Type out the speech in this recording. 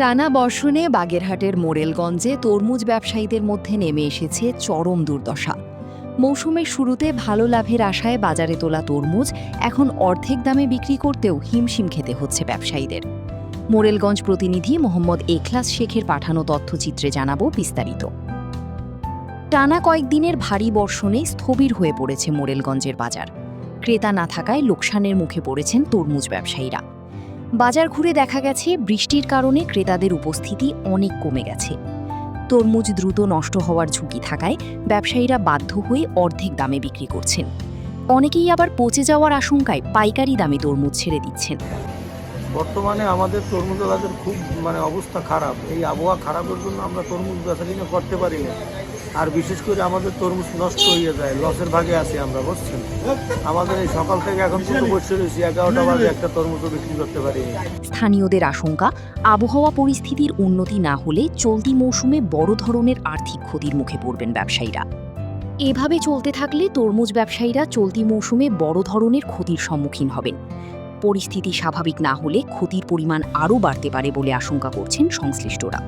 টানা বর্ষণে বাগেরহাটের মোরেলগঞ্জে তরমুজ ব্যবসায়ীদের মধ্যে নেমে এসেছে চরম দুর্দশা। মৌসুমের শুরুতে ভালো লাভের আশায় বাজারে তোলা তরমুজ এখন অর্ধেক দামে বিক্রি করতেও হিমশিম খেতে হচ্ছে ব্যবসায়ীদের। মোরেলগঞ্জ প্রতিনিধি মোহাম্মদ এখলাস শেখের পাঠানো তথ্যচিত্রে জানাবো বিস্তারিত। টানা কয়েকদিনের ভারী বর্ষণে স্থবির হয়ে পড়েছে মোরেলগঞ্জের বাজার। ক্রেতা না থাকায় লোকসানের মুখে পড়েছেন তরমুজ ব্যবসায়ীরা। বাজার ঘুরে দেখা গেছে বৃষ্টির কারণে ক্রেতাদের উপস্থিতি অনেক কমে গেছে। তরমুজ দ্রুত নষ্ট হওয়ার ঝুঁকি থাকায় ব্যবসায়ীরা বাধ্য হয়ে অর্ধেক দামে বিক্রি করছেন। অনেকেই আবার পচে যাওয়ার আশঙ্কায় পাইকারি দামে তরমুজ ছেড়ে দিচ্ছেন। বর্তমানে আমাদের তরমুজ বাজার খুব অবস্থা খারাপ। এই আবহাওয়া খারাপের জন্য আমরা তরমুজ বেচাকেনা করতে পারি না। আর বিশেষ করে আমাদের তরমুজ নষ্ট হয়ে যায়, লসের ভাগে আছি আমরা, বুঝছেন। আমাদের এই সকাল থেকে এখন পর্যন্ত বসে রয়েছি, 11টা বাজে একটা তরমুজও বিক্রি করতে পারি। স্থানীয়দের আশঙ্কা, আবহাওয়া পরিস্থিতির উন্নতি না হলে চলতি মৌসুমে বড় ধরনের আর্থিক ক্ষতির মুখে পড়বেন ব্যবসায়ীরা। এভাবে চলতে থাকলে তরমুজ ব্যবসায়ীরা চলতি মৌসুমে বড় ধরনের ক্ষতির সম্মুখীন হবেন। পরিস্থিতি স্বাভাবিক না হলে ক্ষতির পরিমাণ আরও বাড়তে পারে বলে আশঙ্কা করছেন সংশ্লিষ্টরা।